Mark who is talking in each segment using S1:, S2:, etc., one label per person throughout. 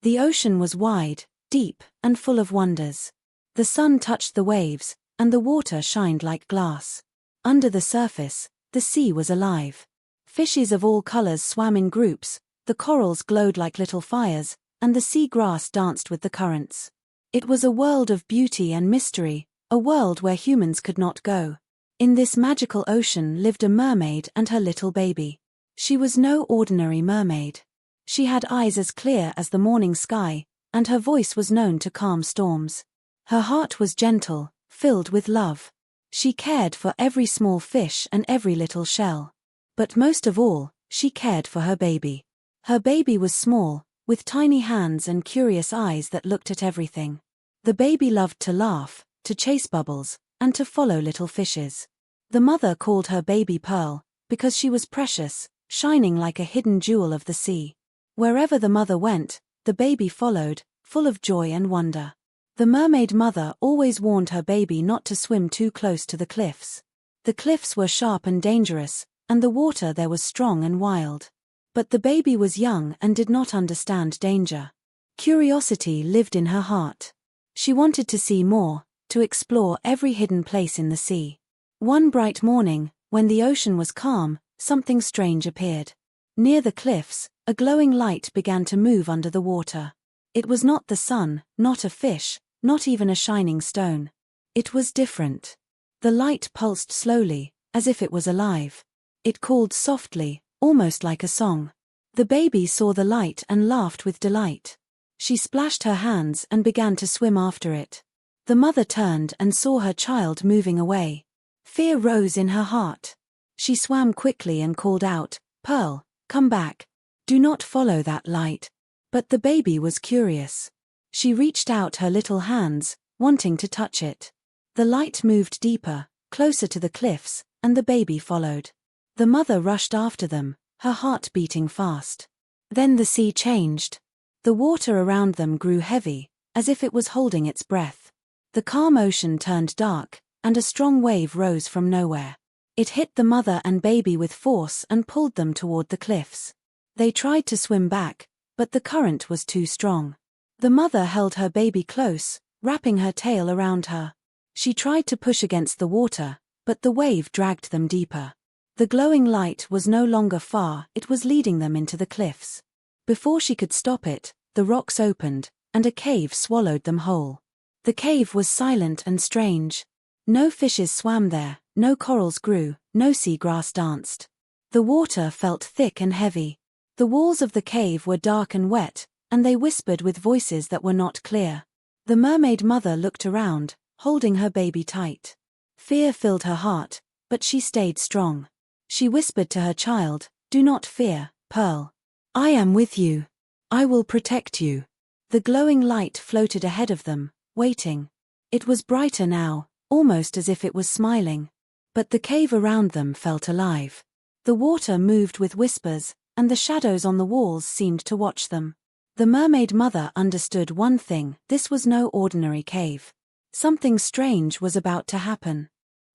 S1: The ocean was wide, deep, and full of wonders. The sun touched the waves, and the water shined like glass. Under the surface, the sea was alive. Fishes of all colors swam in groups, the corals glowed like little fires, and the sea grass danced with the currents. It was a world of beauty and mystery, a world where humans could not go. In this magical ocean lived a mermaid and her little baby. She was no ordinary mermaid. She had eyes as clear as the morning sky, and her voice was known to calm storms. Her heart was gentle, filled with love. She cared for every small fish and every little shell. But most of all, she cared for her baby. Her baby was small, with tiny hands and curious eyes that looked at everything. The baby loved to laugh, to chase bubbles, and to follow little fishes. The mother called her baby Pearl, because she was precious, shining like a hidden jewel of the sea. Wherever the mother went, the baby followed, full of joy and wonder. The mermaid mother always warned her baby not to swim too close to the cliffs. The cliffs were sharp and dangerous, and the water there was strong and wild. But the baby was young and did not understand danger. Curiosity lived in her heart. She wanted to see more, to explore every hidden place in the sea. One bright morning, when the ocean was calm, something strange appeared. Near the cliffs, a glowing light began to move under the water. It was not the sun, not a fish, not even a shining stone. It was different. The light pulsed slowly, as if it was alive. It called softly, almost like a song. The baby saw the light and laughed with delight. She splashed her hands and began to swim after it. The mother turned and saw her child moving away. Fear rose in her heart. She swam quickly and called out, "Pearl, come back. Do not follow that light." But the baby was curious. She reached out her little hands, wanting to touch it. The light moved deeper, closer to the cliffs, and the baby followed. The mother rushed after them, her heart beating fast. Then the sea changed. The water around them grew heavy, as if it was holding its breath. The calm ocean turned dark, and a strong wave rose from nowhere. It hit the mother and baby with force and pulled them toward the cliffs. They tried to swim back, but the current was too strong. The mother held her baby close, wrapping her tail around her. She tried to push against the water, but the wave dragged them deeper. The glowing light was no longer far, it was leading them into the cliffs. Before she could stop it, the rocks opened, and a cave swallowed them whole. The cave was silent and strange. No fishes swam there, no corals grew, no seagrass danced. The water felt thick and heavy. The walls of the cave were dark and wet, and they whispered with voices that were not clear. The mermaid mother looked around, holding her baby tight. Fear filled her heart, but she stayed strong. She whispered to her child, "Do not fear, Pearl. I am with you. I will protect you." The glowing light floated ahead of them, waiting. It was brighter now, almost as if it was smiling. But the cave around them felt alive. The water moved with whispers, and the shadows on the walls seemed to watch them. The mermaid mother understood one thing: this was no ordinary cave. Something strange was about to happen.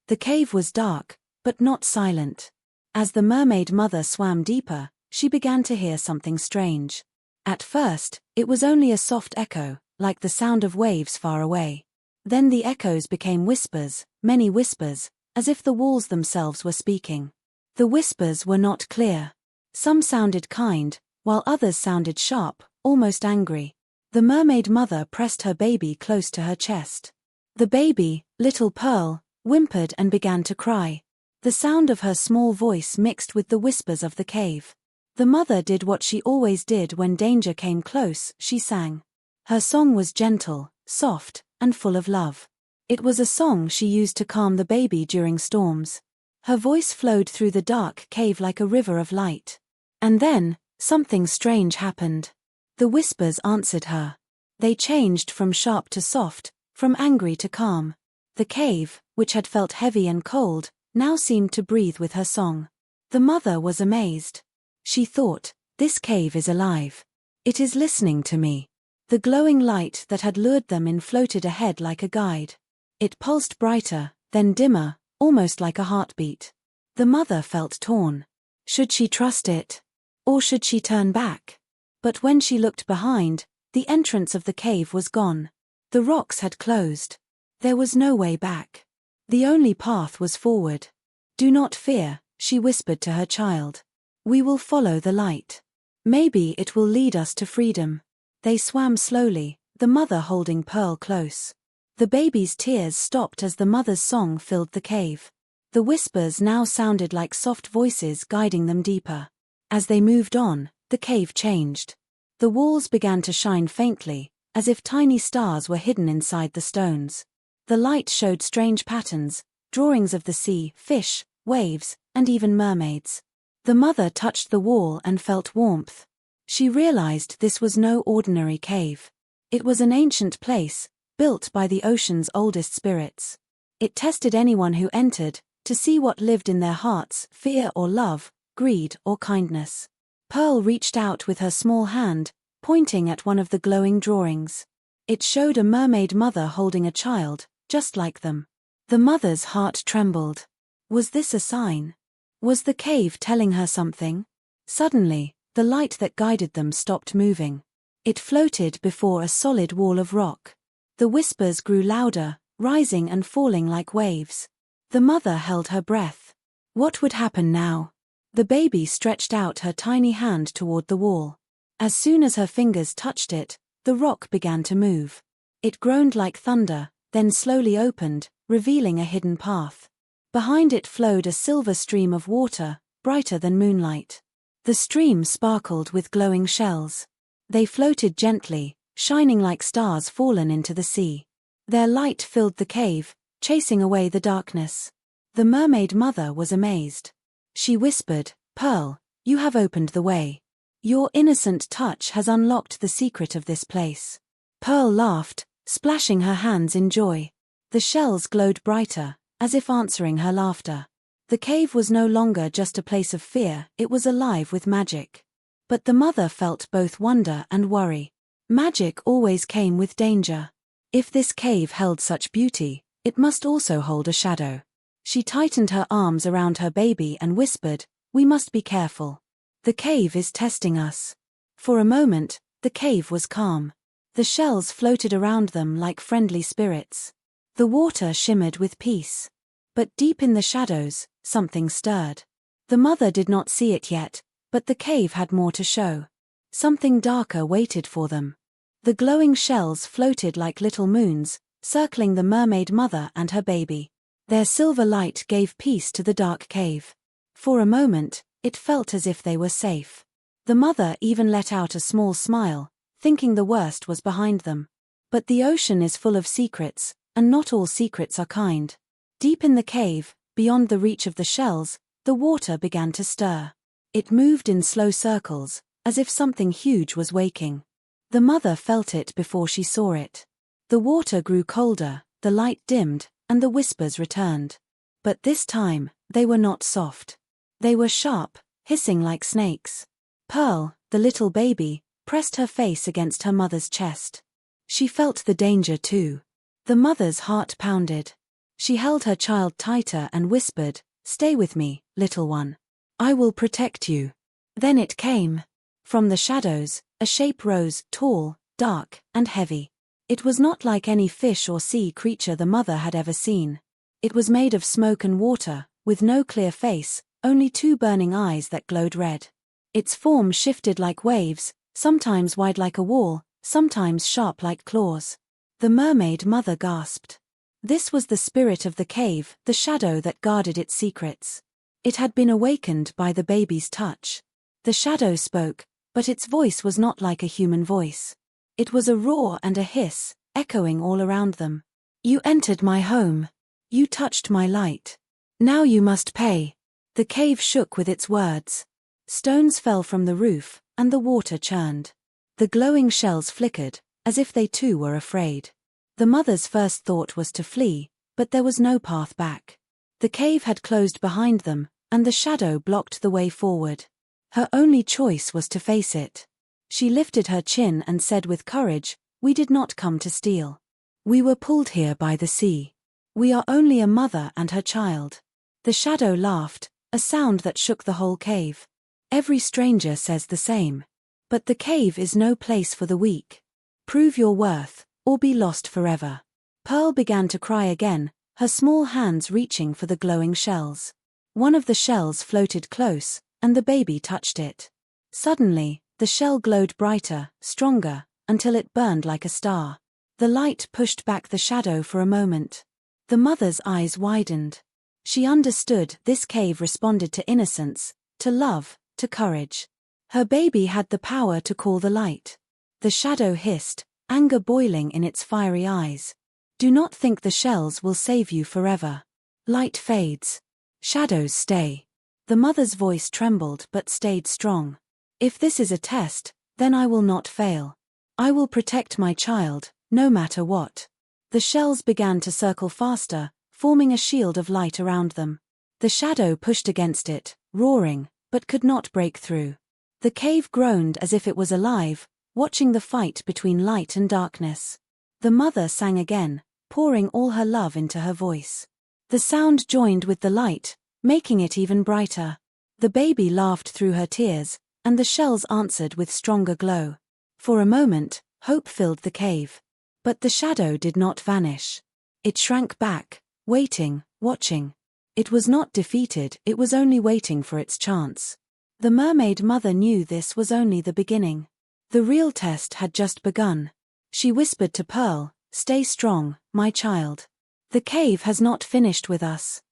S1: The cave was dark, but not silent. As the mermaid mother swam deeper, she began to hear something strange. At first, it was only a soft echo, like the sound of waves far away. Then the echoes became whispers, many whispers, as if the walls themselves were speaking. The whispers were not clear. Some sounded kind, while others sounded sharp, almost angry. The mermaid mother pressed her baby close to her chest. The baby, little Pearl, whimpered and began to cry. The sound of her small voice mixed with the whispers of the cave. The mother did what she always did when danger came close: she sang. Her song was gentle, soft, and full of love. It was a song she used to calm the baby during storms. Her voice flowed through the dark cave like a river of light. And then, something strange happened. The whispers answered her. They changed from sharp to soft, from angry to calm. The cave, which had felt heavy and cold, now seemed to breathe with her song. The mother was amazed. She thought, "This cave is alive. It is listening to me." The glowing light that had lured them in floated ahead like a guide. It pulsed brighter, then dimmer, almost like a heartbeat. The mother felt torn. Should she trust it? Or should she turn back? But when she looked behind, The entrance of the cave was gone. The rocks had closed. There was no way back. The only path was forward. "Do not fear," she whispered to her child. "We will follow the light. Maybe it will lead us to freedom." They swam slowly, the mother holding Pearl close. The baby's tears stopped as the mother's song filled the cave. The whispers now sounded like soft voices guiding them deeper. As they moved on, the cave changed. The walls began to shine faintly, as if tiny stars were hidden inside the stones. The light showed strange patterns, drawings of the sea, fish, waves, and even mermaids. The mother touched the wall and felt warmth. She realized this was no ordinary cave. It was an ancient place, built by the ocean's oldest spirits. It tested anyone who entered, to see what lived in their hearts, fear or love, greed or kindness. Pearl reached out with her small hand, pointing at one of the glowing drawings. It showed a mermaid mother holding a child, just like them. The mother's heart trembled. Was this a sign? Was the cave telling her something? Suddenly, the light that guided them stopped moving. It floated before a solid wall of rock. The whispers grew louder, rising and falling like waves. The mother held her breath. What would happen now? The baby stretched out her tiny hand toward the wall. As soon as her fingers touched it, the rock began to move. It groaned like thunder, then slowly opened, revealing a hidden path. Behind it flowed a silver stream of water, brighter than moonlight. The stream sparkled with glowing shells. They floated gently, shining like stars fallen into the sea. Their light filled the cave, chasing away the darkness. The mermaid mother was amazed. She whispered, "Pearl, you have opened the way. Your innocent touch has unlocked the secret of this place." Pearl laughed, splashing her hands in joy. The shells glowed brighter, as if answering her laughter. The cave was no longer just a place of fear, it was alive with magic. But the mother felt both wonder and worry. Magic always came with danger. If this cave held such beauty, it must also hold a shadow. She tightened her arms around her baby and whispered, "We must be careful. The cave is testing us." For a moment, the cave was calm. The shells floated around them like friendly spirits. The water shimmered with peace. But deep in the shadows, something stirred. The mother did not see it yet, but the cave had more to show. Something darker waited for them. The glowing shells floated like little moons, circling the mermaid mother and her baby. Their silver light gave peace to the dark cave. For a moment, it felt as if they were safe. The mother even let out a small smile, thinking the worst was behind them. But the ocean is full of secrets, and not all secrets are kind. Deep in the cave, beyond the reach of the shells, the water began to stir. It moved in slow circles, as if something huge was waking. The mother felt it before she saw it. The water grew colder, the light dimmed, and the whispers returned. But this time, they were not soft. They were sharp, hissing like snakes. Pearl, the little baby, pressed her face against her mother's chest. She felt the danger too. The mother's heart pounded. She held her child tighter and whispered, "Stay with me, little one. I will protect you." Then it came. From the shadows, a shape rose, tall, dark, and heavy. It was not like any fish or sea creature the mother had ever seen. It was made of smoke and water, with no clear face, only two burning eyes that glowed red. Its form shifted like waves, sometimes wide like a wall, sometimes sharp like claws. The mermaid mother gasped. This was the spirit of the cave, the shadow that guarded its secrets. It had been awakened by the baby's touch. The shadow spoke, but its voice was not like a human voice. It was a roar and a hiss, echoing all around them. "You entered my home. You touched my light. Now you must pay." The cave shook with its words. Stones fell from the roof, and the water churned. The glowing shells flickered, as if they too were afraid. The mother's first thought was to flee, but there was no path back. The cave had closed behind them, and the shadow blocked the way forward. Her only choice was to face it. She lifted her chin and said with courage, "We did not come to steal. We were pulled here by the sea. We are only a mother and her child." The shadow laughed, a sound that shook the whole cave. Every stranger says the same. But the cave is no place for the weak. Prove your worth, or be lost forever. Pearl began to cry again, her small hands reaching for the glowing shells. One of the shells floated close, and the baby touched it. Suddenly, the shell glowed brighter, stronger, until it burned like a star. The light pushed back the shadow for a moment. The mother's eyes widened. She understood this cave responded to innocence, to love, to courage. Her baby had the power to call the light. The shadow hissed, anger boiling in its fiery eyes. Do not think the shells will save you forever. Light fades. Shadows stay. The mother's voice trembled but stayed strong. If this is a test, then I will not fail. I will protect my child, no matter what. The shells began to circle faster, forming a shield of light around them. The shadow pushed against it, roaring, but could not break through. The cave groaned as if it was alive, watching the fight between light and darkness. The mother sang again, pouring all her love into her voice. The sound joined with the light, making it even brighter. The baby laughed through her tears, and the shells answered with stronger glow. For a moment, hope filled the cave. But the shadow did not vanish. It shrank back, waiting, watching. It was not defeated, it was only waiting for its chance. The mermaid mother knew this was only the beginning. The real test had just begun. She whispered to Pearl, "Stay strong, my child. The cave has not finished with us."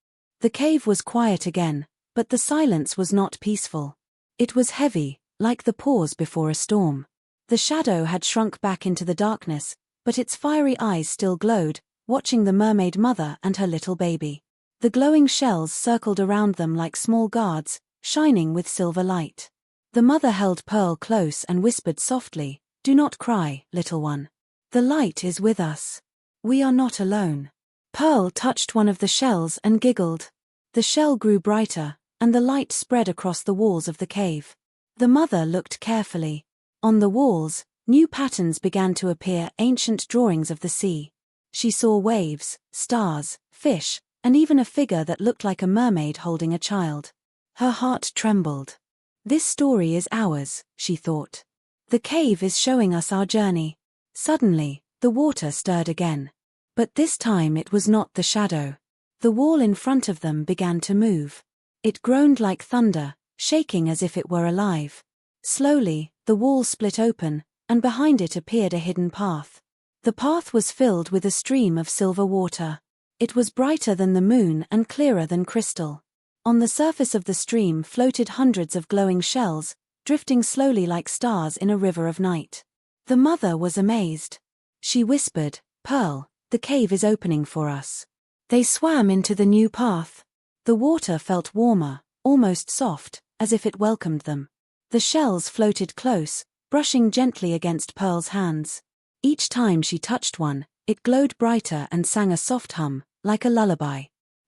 S1: The cave was quiet again, but the silence was not peaceful. It was heavy, like the pause before a storm. The shadow had shrunk back into the darkness, but its fiery eyes still glowed, watching the mermaid mother and her little baby. The glowing shells circled around them like small guards, shining with silver light. The mother held Pearl close and whispered softly, "Do not cry, little one. The light is with us. We are not alone." Pearl touched one of the shells and giggled. The shell grew brighter, and the light spread across the walls of the cave. The mother looked carefully. On the walls, new patterns began to appear, ancient drawings of the sea. She saw waves, stars, fish, and even a figure that looked like a mermaid holding a child. Her heart trembled. This story is ours, she thought. The cave is showing us our journey. Suddenly, the water stirred again. But this time it was not the shadow. The wall in front of them began to move. It groaned like thunder, shaking as if it were alive. Slowly, the wall split open, and behind it appeared a hidden path. The path was filled with a stream of silver water. It was brighter than the moon and clearer than crystal. On the surface of the stream floated hundreds of glowing shells, drifting slowly like stars in a river of night. The mother was amazed. She whispered, "Pearl, the cave is opening for us." They swam into the new path. The water felt warmer, almost soft, as if it welcomed them. The shells floated close, brushing gently against Pearl's hands. Each time she touched one, it glowed brighter and sang a soft hum, like a lullaby.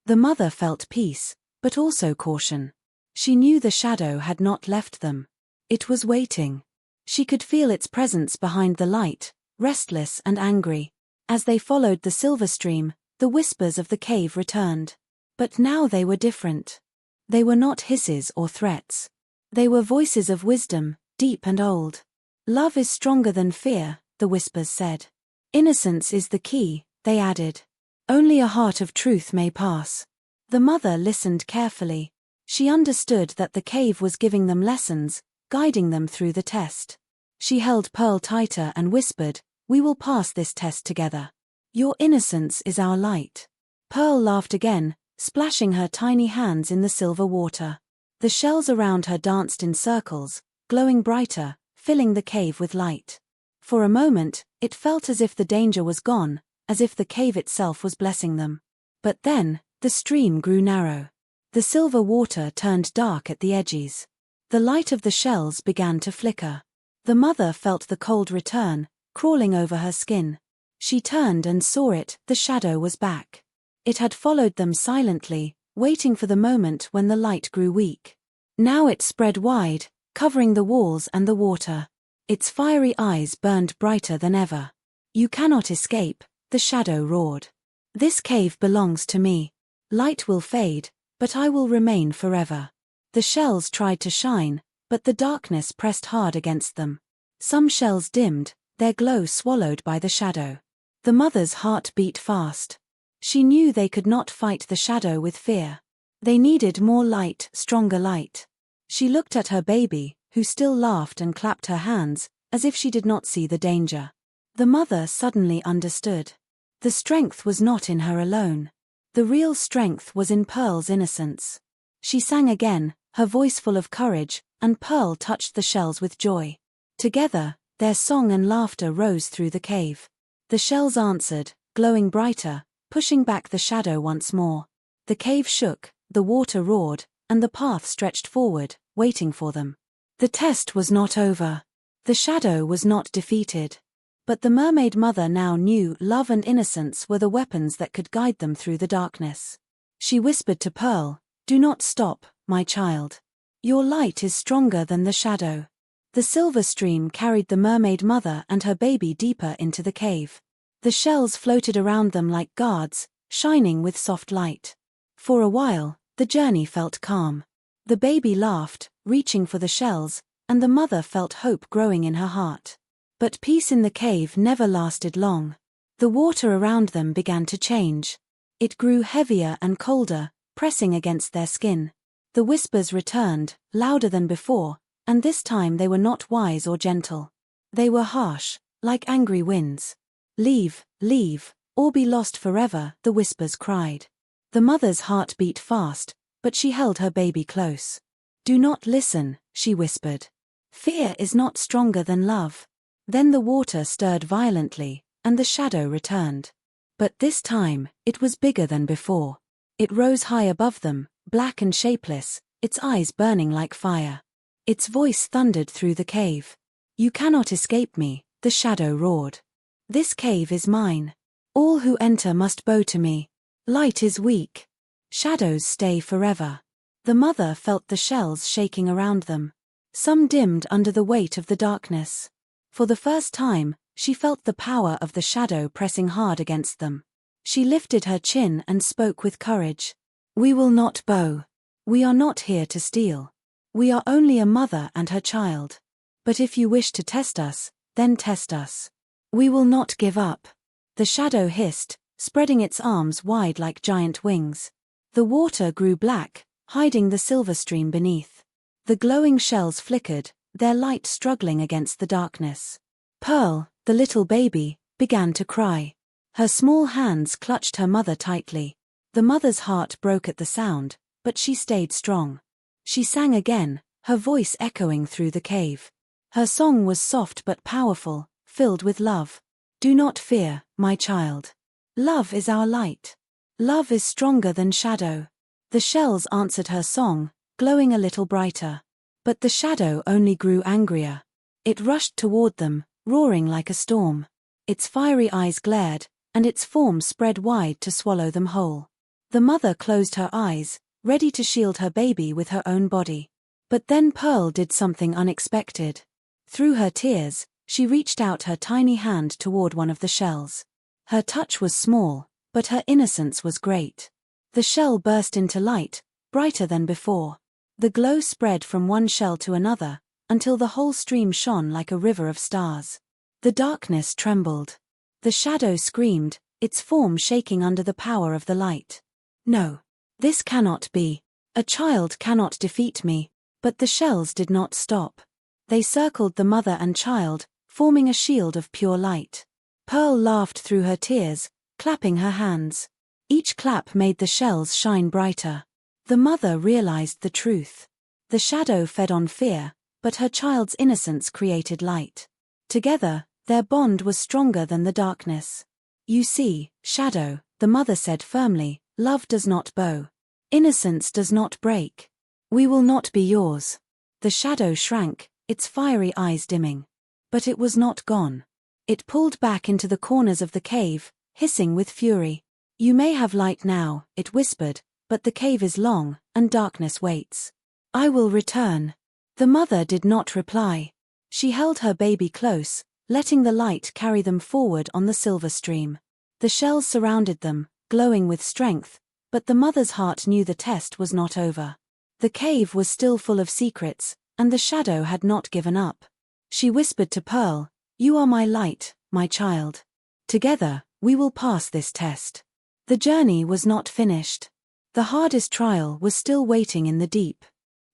S1: The mother felt peace, but also caution. She knew the shadow had not left them. It was waiting. She could feel its presence behind the light, restless and angry. As they followed the silver stream, the whispers of the cave returned. But now they were different. They were not hisses or threats. They were voices of wisdom, deep and old. "Love is stronger than fear," the whispers said. "Innocence is the key," they added. "Only a heart of truth may pass." The mother listened carefully. She understood that the cave was giving them lessons, guiding them through the test. She held Pearl tighter and whispered, "We will pass this test together. Your innocence is our light." Pearl laughed again, splashing her tiny hands in the silver water. The shells around her danced in circles, glowing brighter, filling the cave with light. For a moment, it felt as if the danger was gone, as if the cave itself was blessing them. But then, the stream grew narrow. The silver water turned dark at the edges. The light of the shells began to flicker. The mother felt the cold return, crawling over her skin. She turned and saw it, the shadow was back. It had followed them silently, waiting for the moment when the light grew weak. Now it spread wide, covering the walls and the water. Its fiery eyes burned brighter than ever. "You cannot escape," the shadow roared. "This cave belongs to me. Light will fade, but I will remain forever." The shells tried to shine, but the darkness pressed hard against them. Some shells dimmed, their glow swallowed by the shadow. The mother's heart beat fast. She knew they could not fight the shadow with fear. They needed more light, stronger light. She looked at her baby, who still laughed and clapped her hands, as if she did not see the danger. The mother suddenly understood. The strength was not in her alone. The real strength was in Pearl's innocence. She sang again, her voice full of courage, and Pearl touched the shells with joy. Together, their song and laughter rose through the cave. The shells answered, glowing brighter, pushing back the shadow once more. The cave shook, the water roared, and the path stretched forward, waiting for them. The test was not over. The shadow was not defeated. But the mermaid mother now knew love and innocence were the weapons that could guide them through the darkness. She whispered to Pearl, "Do not stop, my child. Your light is stronger than the shadow." The silver stream carried the mermaid mother and her baby deeper into the cave. The shells floated around them like guards, shining with soft light. For a while, the journey felt calm. The baby laughed, reaching for the shells, and the mother felt hope growing in her heart. But peace in the cave never lasted long. The water around them began to change. It grew heavier and colder, pressing against their skin. The whispers returned, louder than before, and this time they were not wise or gentle. They were harsh, like angry winds. "Leave, leave, or be lost forever," the whispers cried. The mother's heart beat fast, but she held her baby close. "Do not listen," she whispered. "Fear is not stronger than love." Then the water stirred violently, and the shadow returned. But this time, it was bigger than before. It rose high above them, black and shapeless, its eyes burning like fire. Its voice thundered through the cave. "You cannot escape me," the shadow roared. "This cave is mine. All who enter must bow to me. Light is weak. Shadows stay forever." The mother felt the shells shaking around them. Some dimmed under the weight of the darkness. For the first time, she felt the power of the shadow pressing hard against them. She lifted her chin and spoke with courage. "We will not bow. We are not here to steal. We are only a mother and her child. But if you wish to test us, then test us. We will not give up." The shadow hissed, spreading its arms wide like giant wings. The water grew black, hiding the silver stream beneath. The glowing shells flickered, their light struggling against the darkness. Pearl, the little baby, began to cry. Her small hands clutched her mother tightly. The mother's heart broke at the sound, but she stayed strong. She sang again, her voice echoing through the cave. Her song was soft but powerful, filled with love. "Do not fear, my child. Love is our light. Love is stronger than shadow." The shells answered her song, glowing a little brighter. But the shadow only grew angrier. It rushed toward them, roaring like a storm. Its fiery eyes glared, and its form spread wide to swallow them whole. The mother closed her eyes, ready to shield her baby with her own body. But then Pearl did something unexpected. Through her tears, she reached out her tiny hand toward one of the shells. Her touch was small, but her innocence was great. The shell burst into light, brighter than before. The glow spread from one shell to another, until the whole stream shone like a river of stars. The darkness trembled. The shadow screamed, its form shaking under the power of the light. "No. This cannot be. A child cannot defeat me." But the shells did not stop. They circled the mother and child, forming a shield of pure light. Pearl laughed through her tears, clapping her hands. Each clap made the shells shine brighter. The mother realized the truth. The shadow fed on fear, but her child's innocence created light. Together, their bond was stronger than the darkness. "You see, shadow," the mother said firmly, "love does not bow. Innocence does not break. We will not be yours." The shadow shrank, its fiery eyes dimming. But it was not gone. It pulled back into the corners of the cave, hissing with fury. "You may have light now," it whispered, "but the cave is long, and darkness waits. I will return." The mother did not reply. She held her baby close, letting the light carry them forward on the silver stream. The shells surrounded them, glowing with strength, but the mother's heart knew the test was not over. The cave was still full of secrets, and the shadow had not given up. She whispered to Pearl, You are my light, my child. Together, we will pass this test. The journey was not finished. The hardest trial was still waiting in the deep.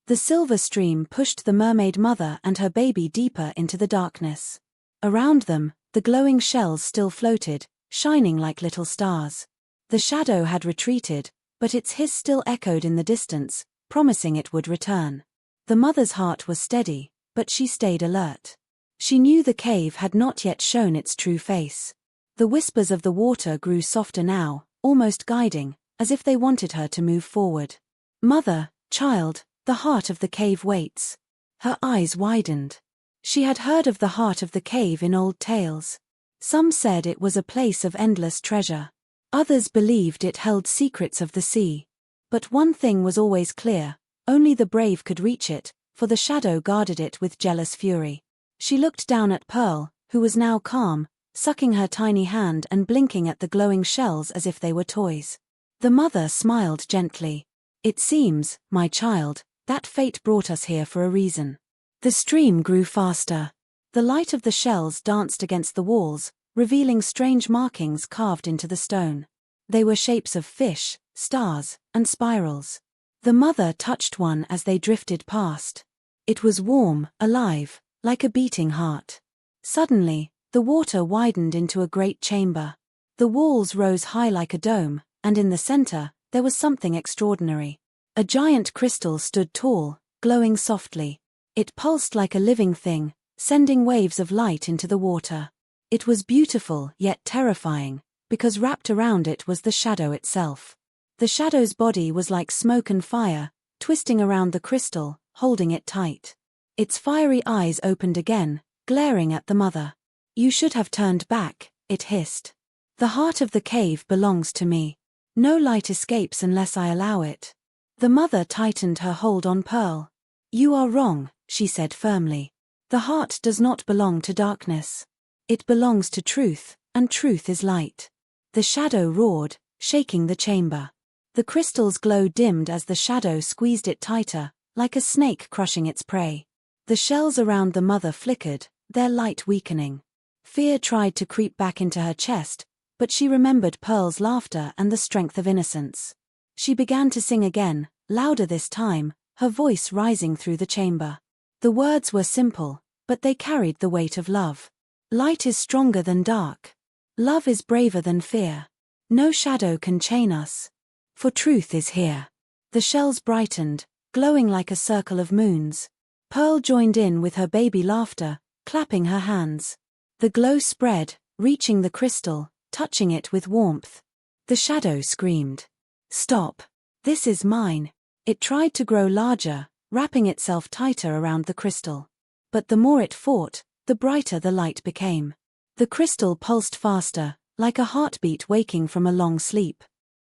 S1: The silver stream pushed the mermaid mother and her baby deeper into the darkness. Around them, the glowing shells still floated, shining like little stars. The shadow had retreated, but its hiss still echoed in the distance, promising it would return. The mother's heart was steady, but she stayed alert. She knew the cave had not yet shown its true face. The whispers of the water grew softer now, almost guiding, as if they wanted her to move forward. Mother, child, the heart of the cave waits. Her eyes widened. She had heard of the heart of the cave in old tales. Some said it was a place of endless treasure. Others believed it held secrets of the sea. But one thing was always clear: only the brave could reach it, for the shadow guarded it with jealous fury. She looked down at Pearl, who was now calm, sucking her tiny hand and blinking at the glowing shells as if they were toys. The mother smiled gently. It seems, my child, that fate brought us here for a reason. The stream grew faster. The light of the shells danced against the walls, revealing strange markings carved into the stone. They were shapes of fish, stars, and spirals. The mother touched one as they drifted past. It was warm, alive, like a beating heart. Suddenly, the water widened into a great chamber. The walls rose high like a dome, and in the center, there was something extraordinary. A giant crystal stood tall, glowing softly. It pulsed like a living thing, sending waves of light into the water. It was beautiful yet terrifying, because wrapped around it was the shadow itself. The shadow's body was like smoke and fire, twisting around the crystal, holding it tight. Its fiery eyes opened again, glaring at the mother. You should have turned back, it hissed. The heart of the cave belongs to me. No light escapes unless I allow it. The mother tightened her hold on Pearl. You are wrong, she said firmly. The heart does not belong to darkness. It belongs to truth, and truth is light. The shadow roared, shaking the chamber. The crystal's glow dimmed as the shadow squeezed it tighter, like a snake crushing its prey. The shells around the mother flickered, their light weakening. Fear tried to creep back into her chest, but she remembered Pearl's laughter and the strength of innocence. She began to sing again, louder this time, her voice rising through the chamber. The words were simple, but they carried the weight of love. Light is stronger than dark. Love is braver than fear. No shadow can chain us. For truth is here. The shells brightened, glowing like a circle of moons. Pearl joined in with her baby laughter, clapping her hands. The glow spread, reaching the crystal, touching it with warmth. The shadow screamed. Stop. This is mine. It tried to grow larger, wrapping itself tighter around the crystal. But the more it fought, the brighter the light became. The crystal pulsed faster, like a heartbeat waking from a long sleep.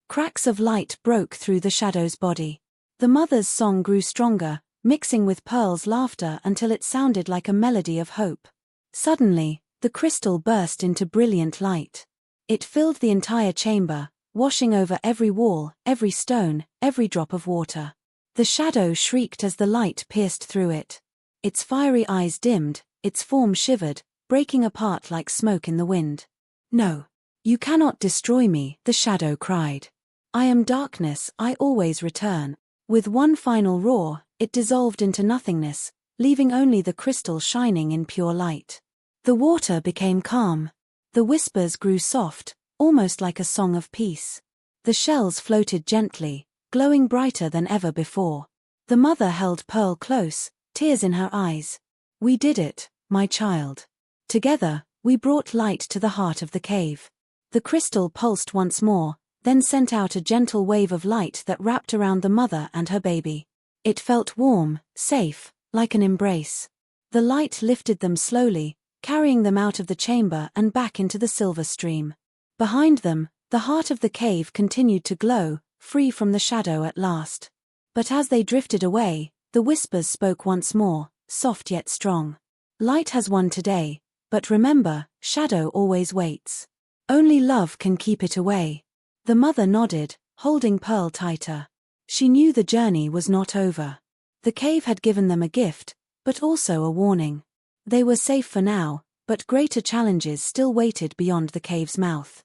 S1: Cracks of light broke through the shadow's body. The mother's song grew stronger, mixing with Pearl's laughter until it sounded like a melody of hope. Suddenly, the crystal burst into brilliant light. It filled the entire chamber, washing over every wall, every stone, every drop of water. The shadow shrieked as the light pierced through it. Its fiery eyes dimmed, its form shivered, breaking apart like smoke in the wind. No. You cannot destroy me, the shadow cried. I am darkness, I always return. With one final roar, it dissolved into nothingness, leaving only the crystal shining in pure light. The water became calm. The whispers grew soft, almost like a song of peace. The shells floated gently, glowing brighter than ever before. The mother held Pearl close, tears in her eyes. We did it, my child. Together, we brought light to the heart of the cave. The crystal pulsed once more, then sent out a gentle wave of light that wrapped around the mother and her baby. It felt warm, safe, like an embrace. The light lifted them slowly, carrying them out of the chamber and back into the silver stream. Behind them, the heart of the cave continued to glow, free from the shadow at last. But as they drifted away, the whispers spoke once more, soft yet strong. Light has won today, but remember, shadow always waits. Only love can keep it away. The mother nodded, holding Pearl tighter. She knew the journey was not over. The cave had given them a gift, but also a warning. They were safe for now, but greater challenges still waited beyond the cave's mouth.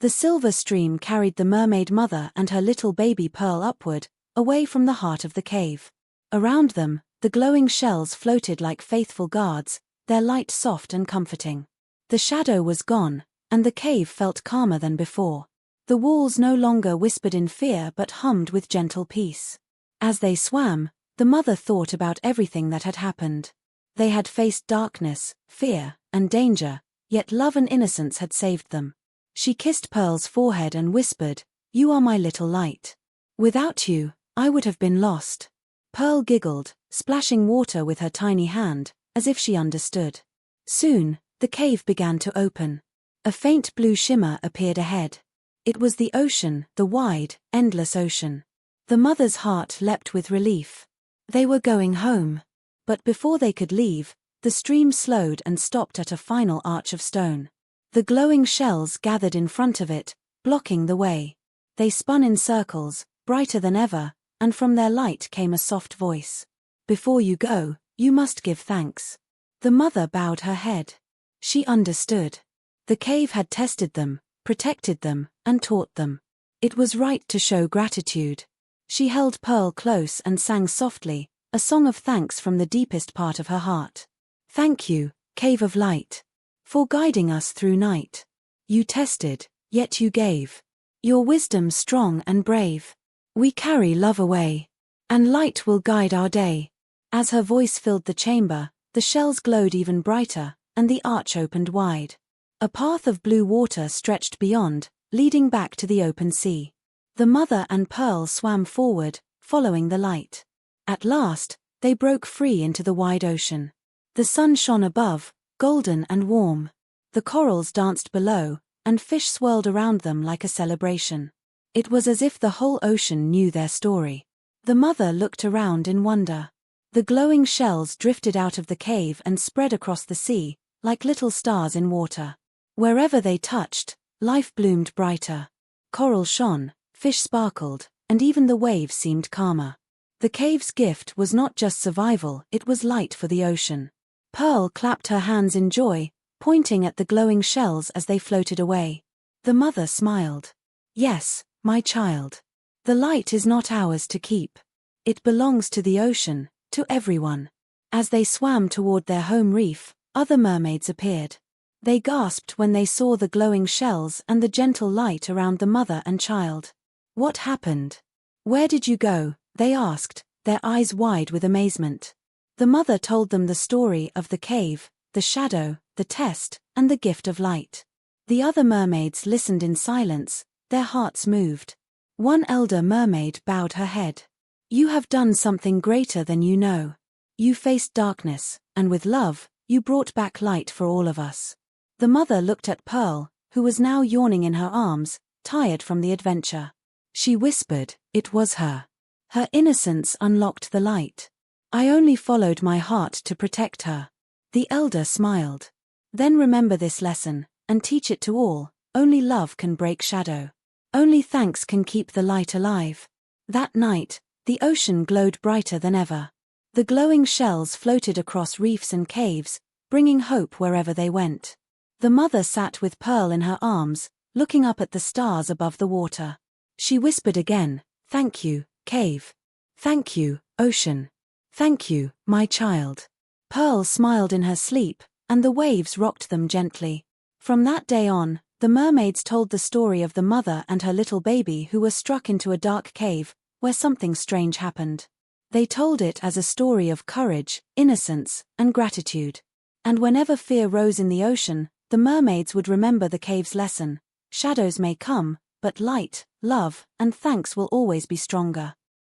S1: The silver stream carried the mermaid mother and her little baby Pearl upward, away from the heart of the cave. Around them, the glowing shells floated like faithful guards, their light soft and comforting. The shadow was gone, and the cave felt calmer than before. The walls no longer whispered in fear but hummed with gentle peace. As they swam, the mother thought about everything that had happened. They had faced darkness, fear, and danger, yet love and innocence had saved them. She kissed Pearl's forehead and whispered, "You are my little light. Without you, I would have been lost." Pearl giggled, splashing water with her tiny hand, as if she understood. Soon, the cave began to open. A faint blue shimmer appeared ahead. It was the ocean, the wide, endless ocean. The mother's heart leapt with relief. They were going home. But before they could leave, the stream slowed and stopped at a final arch of stone. The glowing shells gathered in front of it, blocking the way. They spun in circles, brighter than ever, and from their light came a soft voice. "Before you go, you must give thanks." The mother bowed her head. She understood. The cave had tested them, protected them, and taught them. It was right to show gratitude. She held Pearl close and sang softly, a song of thanks from the deepest part of her heart. "Thank you, Cave of Light, for guiding us through night. You tested, yet you gave. Your wisdom strong and brave. We carry love away, and light will guide our day." As her voice filled the chamber, the shells glowed even brighter, and the arch opened wide. A path of blue water stretched beyond, leading back to the open sea. The mother and Pearl swam forward, following the light. At last, they broke free into the wide ocean. The sun shone above, golden and warm. The corals danced below, and fish swirled around them like a celebration. It was as if the whole ocean knew their story. The mother looked around in wonder. The glowing shells drifted out of the cave and spread across the sea, like little stars in water. Wherever they touched, life bloomed brighter. Coral shone, fish sparkled, and even the waves seemed calmer. The cave's gift was not just survival, it was light for the ocean. Pearl clapped her hands in joy, pointing at the glowing shells as they floated away. The mother smiled. "Yes, my child. The light is not ours to keep. It belongs to the ocean, to everyone." As they swam toward their home reef, other mermaids appeared. They gasped when they saw the glowing shells and the gentle light around the mother and child. "What happened? Where did you go?" they asked, their eyes wide with amazement. The mother told them the story of the cave, the shadow, the test, and the gift of light. The other mermaids listened in silence, their hearts moved. One elder mermaid bowed her head. "You have done something greater than you know. You faced darkness, and with love, you brought back light for all of us." The mother looked at Pearl, who was now yawning in her arms, tired from the adventure. She whispered, "It was her. Her innocence unlocked the light. I only followed my heart to protect her." The elder smiled. "Then remember this lesson, and teach it to all. Only love can break shadow. Only thanks can keep the light alive." That night, the ocean glowed brighter than ever. The glowing shells floated across reefs and caves, bringing hope wherever they went. The mother sat with Pearl in her arms, looking up at the stars above the water. She whispered again, "Thank you, cave. Thank you, ocean. Thank you, my child." Pearl smiled in her sleep, and the waves rocked them gently. From that day on, the mermaids told the story of the mother and her little baby who were struck into a dark cave, where something strange happened. They told it as a story of courage, innocence, and gratitude. And whenever fear rose in the ocean, the mermaids would remember the cave's lesson: shadows may come, but light, love, and thanks will always be stronger.